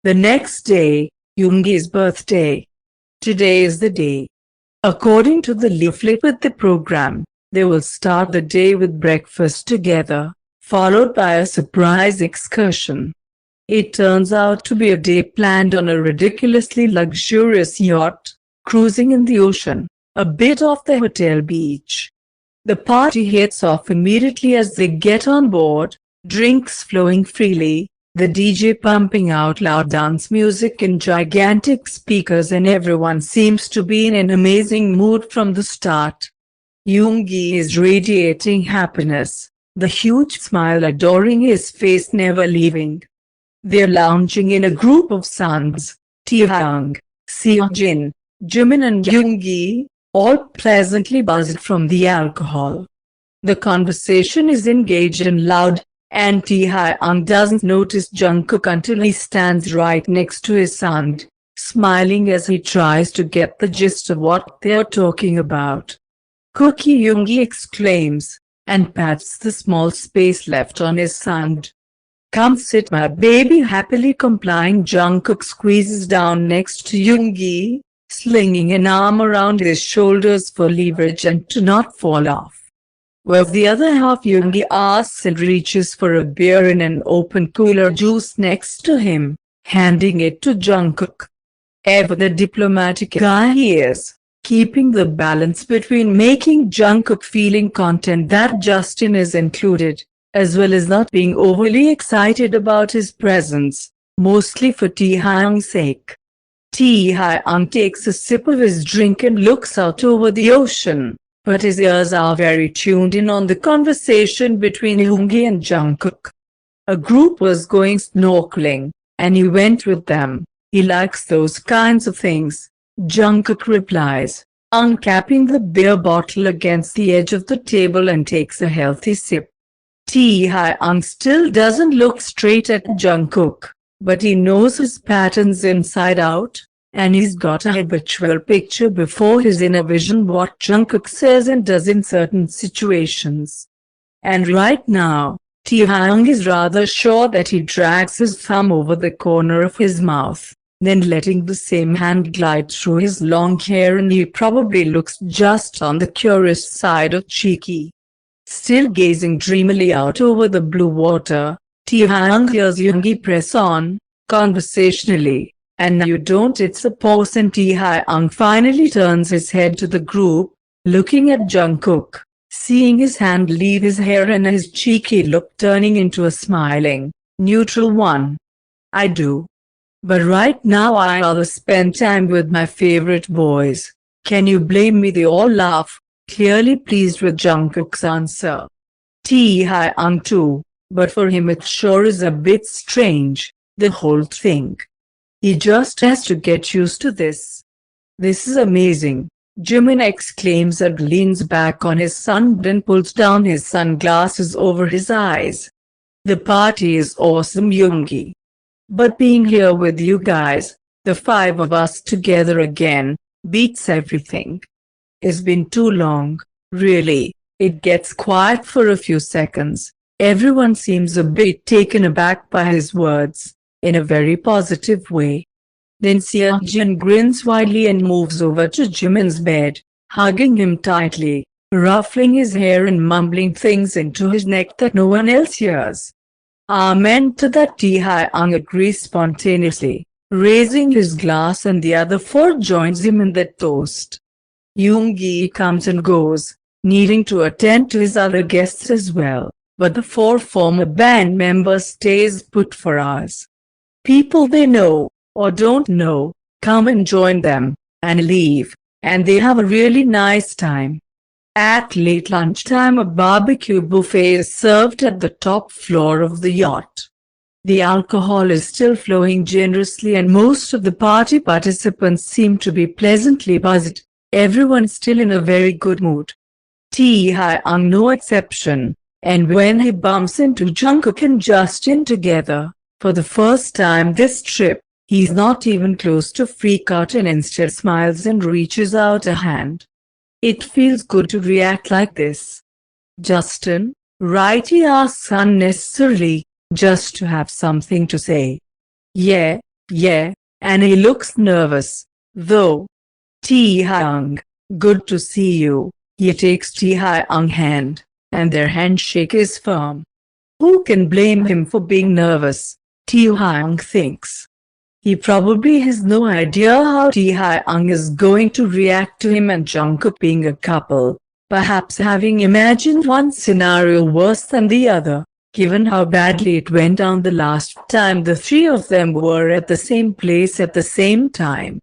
The next day, Yoongi's birthday. Today is the day. According to the leaflet with the program, they will start the day with breakfast together, followed by a surprise excursion. It turns out to be a day planned on a ridiculously luxurious yacht, cruising in the ocean, a bit off the hotel beach. The party hits off immediately as they get on board, drinks flowing freely, the DJ pumping out loud dance music in gigantic speakers, and everyone seems to be in an amazing mood from the start. Yoongi is radiating happiness, the huge smile adoring his face never leaving. They're lounging in a group of sons, Taekook, Seojin, Jimin and Yoongi, all pleasantly buzzed from the alcohol. The conversation is engaged and loud, and Taekook doesn't notice Jungkook until he stands right next to his son, smiling as he tries to get the gist of what they're talking about. "Cookie," Yoongi exclaims, and pats the small space left on his son. "Come sit, my baby." Happily complying, Jungkook squeezes down next to Yoongi, slinging an arm around his shoulders for leverage and to not fall off. Where's the other half? Yoongi asks and reaches for a beer in an open cooler juice next to him, handing it to Jungkook. Ever the diplomatic guy he is, keeping the balance between making Jungkook feeling content that Justin is included, as well as not being overly excited about his presence, mostly for Taekook's sake. Taekook takes a sip of his drink and looks out over the ocean, but his ears are very tuned in on the conversation between Yoongi and Jungkook. A group was going snorkeling, and he went with them. He likes those kinds of things, Jungkook replies, uncapping the beer bottle against the edge of the table and takes a healthy sip. Taekook still doesn't look straight at Jungkook, but he knows his patterns inside out, and he's got a habitual picture before his inner vision what Jungkook says and does in certain situations. And right now, Taekook is rather sure that he drags his thumb over the corner of his mouth, then letting the same hand glide through his long hair, and he probably looks just on the curious side of cheeky. Still gazing dreamily out over the blue water, Taekook hears Yoongi press on, conversationally, "And now you don't, it's a pause," and Taekook finally turns his head to the group, looking at Jungkook, seeing his hand leave his hair and his cheeky look turning into a smiling, neutral one. "I do. But right now I rather spend time with my favorite boys. Can you blame me?" They all laugh, clearly pleased with Jungkook's answer. Taekook too, but for him it sure is a bit strange, the whole thing. He just has to get used to this. "This is amazing," Jimin exclaims and leans back on his son and pulls down his sunglasses over his eyes. "The party is awesome, Yoongi. But being here with you guys, the five of us together again, beats everything. It's been too long, really." It gets quiet for a few seconds. Everyone seems a bit taken aback by his words, in a very positive way. Then Seojin grins widely and moves over to Jimin's bed, hugging him tightly, ruffling his hair and mumbling things into his neck that no one else hears. Amen to that. Taekook agrees spontaneously, raising his glass, and the other four joins him in that toast. Yoongi comes and goes, needing to attend to his other guests as well, but the four former band members stays put for hours. People they know, or don't know, come and join them, and leave, and they have a really nice time. At late lunchtime a barbecue buffet is served at the top floor of the yacht. The alcohol is still flowing generously and most of the party participants seem to be pleasantly buzzed, everyone still in a very good mood. Taekook no exception, and when he bumps into Jungkook and Justin together, for the first time this trip, he's not even close to freak out and instead smiles and reaches out a hand. It feels good to react like this. "Justin, right?" he asks unnecessarily, just to have something to say. "Yeah, Yeah, and he looks nervous, though. Tae-hyung, good to see you. He takes Tae-hyung's hand, and their handshake is firm. Who can blame him for being nervous? Tae-hyung thinks. He probably has no idea how Tae-hyung is going to react to him and Jungkook being a couple, perhaps having imagined one scenario worse than the other, given how badly it went down the last time the three of them were at the same place at the same time.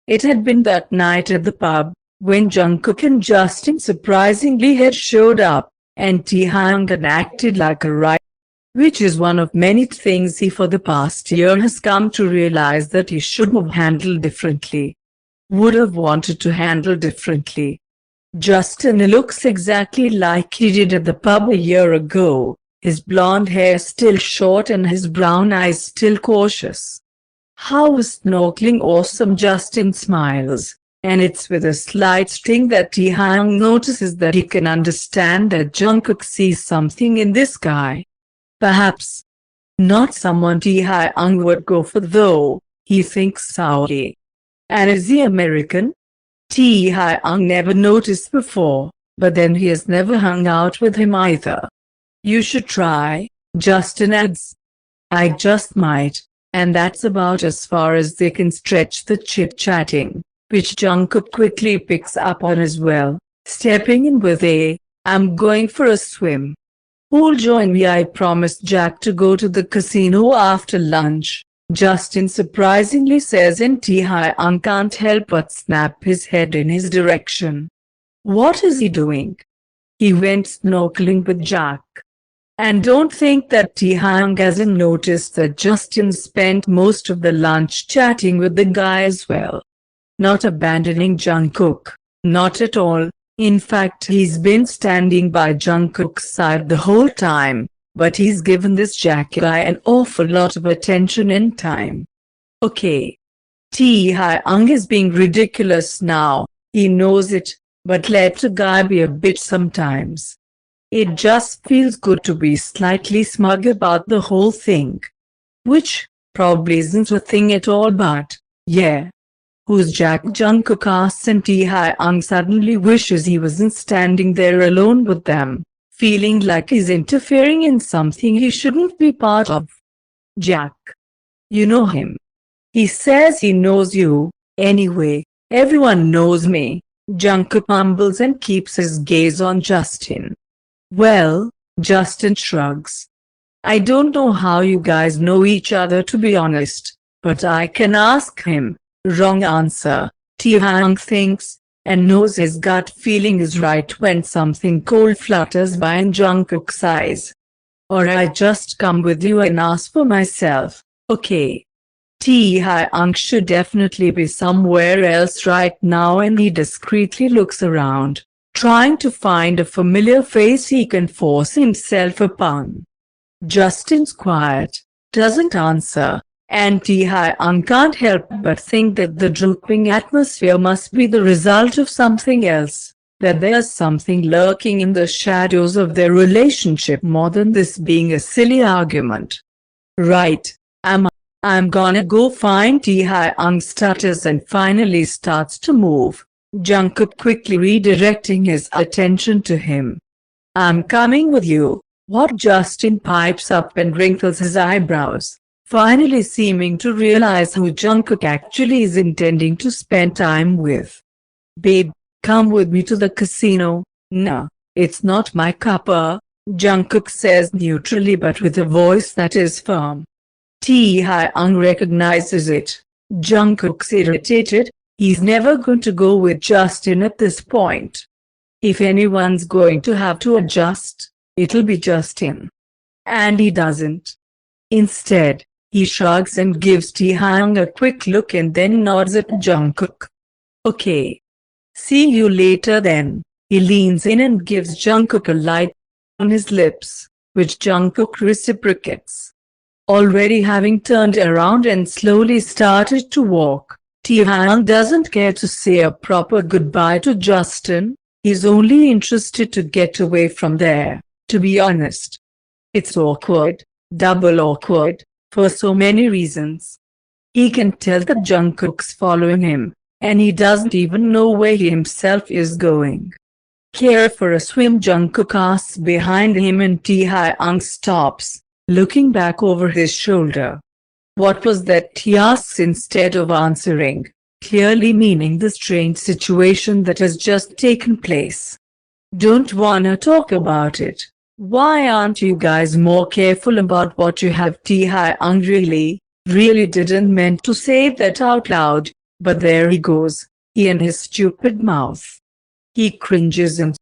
It had been that night at the pub, when Jungkook and Justin surprisingly had showed up, and Taehyung had acted like a riot, which is one of many things he for the past year has come to realize that he should have handled differently. Would have wanted to handle differently. Justin looks exactly like he did at the pub a year ago, his blonde hair still short and his brown eyes still cautious. How was snorkeling awesome? Justin smiles, and it's with a slight sting that Taehyung notices that he can understand that Jungkook sees something in this guy. Perhaps not someone Taehyung would go for though, he thinks sourly. And is he American? Taehyung never noticed before, but then he has never hung out with him either. You should try, Justin adds. I just might. And that's about as far as they can stretch the chit-chatting, which Jungkook quickly picks up on as well, stepping in with I'm going for a swim. Who'll join me? I promised Jack to go to the casino after lunch, Justin surprisingly says, and Taehyung can't help but snap his head in his direction. What is he doing? He went snorkeling with Jack. And don't think that Taehyung hasn't noticed that Justin spent most of the lunch chatting with the guy as well. Not abandoning Jungkook, not at all. In fact, he's been standing by Jungkook's side the whole time, but he's given this Jack guy an awful lot of attention and time. Okay. Taehyung is being ridiculous now, he knows it, but let a guy be a bitch sometimes. It just feels good to be slightly smug about the whole thing. Which, probably isn't a thing at all, but, yeah. Who's Jack? Jungkook asks, and Taehyung suddenly wishes he wasn't standing there alone with them, feeling like he's interfering in something he shouldn't be part of. Jack. You know him. He says he knows you. Anyway, everyone knows me. Jungkook mumbles and keeps his gaze on Justin. Well, Justin shrugs. I don't know how you guys know each other, to be honest, but I can ask him. Wrong answer, Taehyung thinks, and knows his gut feeling is right when something cold flutters by in Jungkook's eyes. Or I just come with you and ask for myself, okay. Taehyung should definitely be somewhere else right now, and he discreetly looks around, trying to find a familiar face he can force himself upon. Justin's quiet, doesn't answer, and Taehyung can't help but think that the drooping atmosphere must be the result of something else, that there's something lurking in the shadows of their relationship more than this being a silly argument. Right, I'm gonna go find. Taehyung stutters and finally starts to move, Jungkook quickly redirecting his attention to him. I'm coming with you. What? Justin pipes up and wrinkles his eyebrows, finally seeming to realize who Jungkook actually is intending to spend time with. Babe, come with me to the casino. Nah, it's not my cuppa, Jungkook says neutrally but with a voice that is firm. Taehyung recognizes it. Jungkook's irritated. He's never going to go with Justin at this point. If anyone's going to have to adjust, it'll be Justin. And he doesn't. Instead, he shrugs and gives Taehyung a quick look and then nods at Jungkook. Okay. See you later then. He leans in and gives Jungkook a light on his lips, which Jungkook reciprocates. Already having turned around and slowly started to walk, Taehyung doesn't care to say a proper goodbye to Justin. He's only interested to get away from there, to be honest. It's awkward, double awkward, for so many reasons. He can tell that Jungkook's following him, and he doesn't even know where he himself is going. Care for a swim? Jungkook asks behind him, and Taehyung stops, looking back over his shoulder. What was that, he asks instead of answering, clearly meaning the strange situation that has just taken place. Don't wanna talk about it. Why aren't you guys more careful about what you have? Taehyung really didn't meant to say that out loud, but there he goes, he and his stupid mouth. He cringes and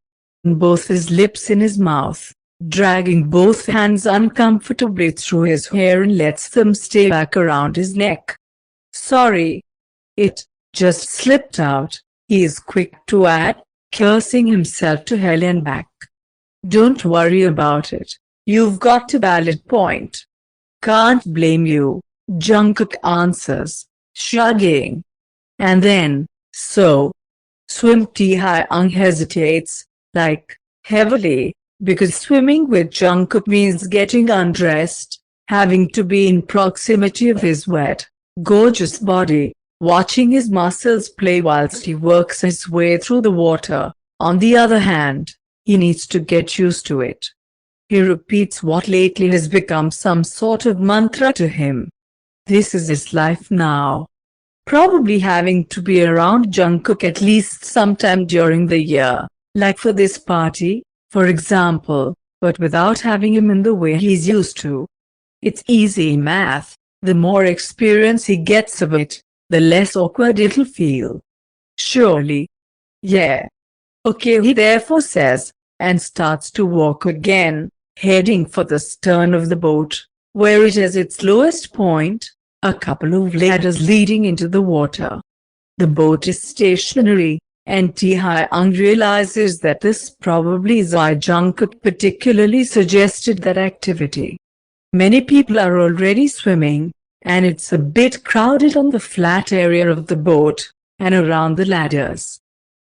both his lips in his mouth, dragging both hands uncomfortably through his hair and lets them stay back around his neck. Sorry. It just slipped out, he is quick to add, cursing himself to hell and back. Don't worry about it. You've got a valid point. Can't blame you, Jungkook answers, shrugging. And then, so, swim? Taehyung hesitates, like, heavily, because swimming with Jungkook means getting undressed, having to be in proximity of his wet, gorgeous body, watching his muscles play whilst he works his way through the water. On the other hand, he needs to get used to it. He repeats what lately has become some sort of mantra to him. This is his life now. Probably having to be around Jungkook at least sometime during the year, like for this party, for example, but without having him in the way he's used to. It's easy math. The more experience he gets of it, the less awkward it'll feel. Surely. Yeah. Okay, he therefore says, and starts to walk again, heading for the stern of the boat, where it has its lowest point, a couple of ladders leading into the water. The boat is stationary, and Taehyung realizes that this probably is why Jungkook particularly suggested that activity. Many people are already swimming, and it's a bit crowded on the flat area of the boat, and around the ladders.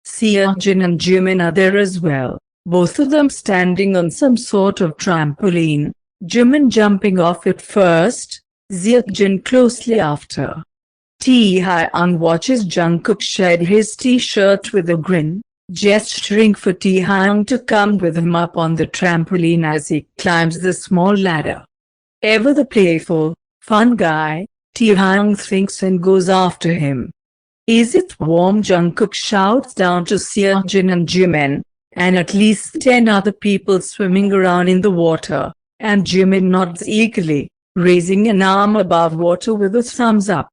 Seokjin and Jimin are there as well, both of them standing on some sort of trampoline, Jimin jumping off it first, Seokjin closely after. Taehyung watches Jungkook shed his t-shirt with a grin, gesturing for Taehyung to come with him up on the trampoline as he climbs the small ladder. Ever the playful, fun guy, Taehyung thinks and goes after him. Is it warm? Jungkook shouts down to Seokjin and Jimin, and at least 10 other people swimming around in the water, and Jimin nods eagerly, raising an arm above water with a thumbs up.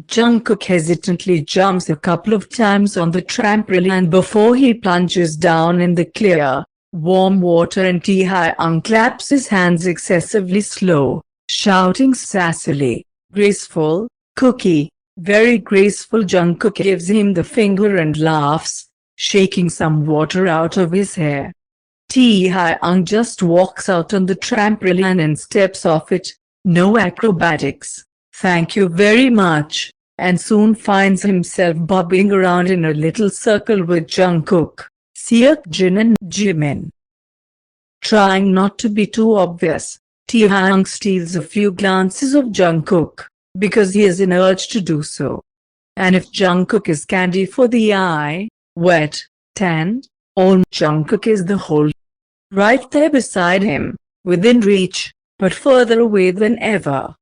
Jungkook hesitantly jumps a couple of times on the trampoline before he plunges down in the clear, warm water, and Taehyung claps his hands excessively slow, shouting sassily, "Graceful, Cookie, very graceful." Jungkook gives him the finger and laughs, shaking some water out of his hair. Taehyung just walks out on the trampoline and steps off it, no acrobatics, thank you very much, and soon finds himself bobbing around in a little circle with Jungkook, Seokjin and Jimin. Trying not to be too obvious, Taehyung steals a few glances of Jungkook, because he has an urge to do so. And if Jungkook is candy for the eye, wet, tanned, old Jungkook is the whole. Right there beside him, within reach, but further away than ever.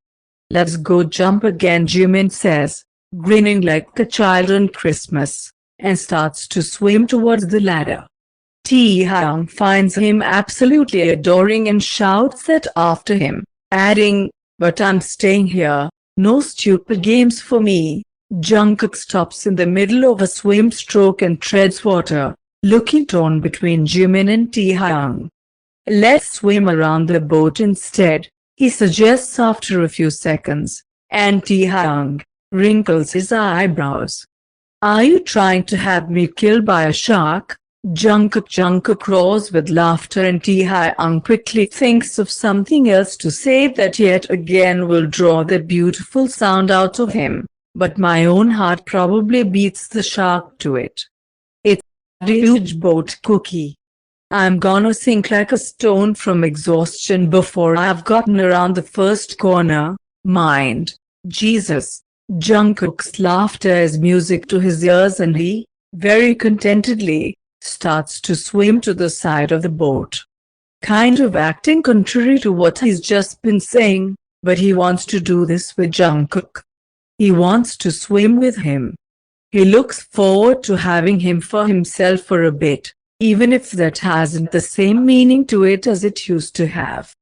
Let's go jump again, Jimin says, grinning like a child on Christmas, and starts to swim towards the ladder. Taehyung finds him absolutely adoring and shouts that after him, adding, "But I'm staying here, no stupid games for me." Jungkook stops in the middle of a swim stroke and treads water, looking torn between Jimin and Taehyung. "Let's swim around the boat instead," he suggests after a few seconds, and Taehyung wrinkles his eyebrows. "Are you trying to have me killed by a shark?" Jungkook roars with laughter, and Taehyung quickly thinks of something else to say that yet again will draw the beautiful sound out of him, but my own heart probably beats the shark to it. "It's a huge boat, Cookie. I'm gonna sink like a stone from exhaustion before I've gotten around the first corner, mind. Jesus." Jungkook's laughter is music to his ears and he, very contentedly, starts to swim to the side of the boat. Kind of acting contrary to what he's just been saying, but he wants to do this with Jungkook. He wants to swim with him. He looks forward to having him for himself for a bit, even if that hasn't the same meaning to it as it used to have.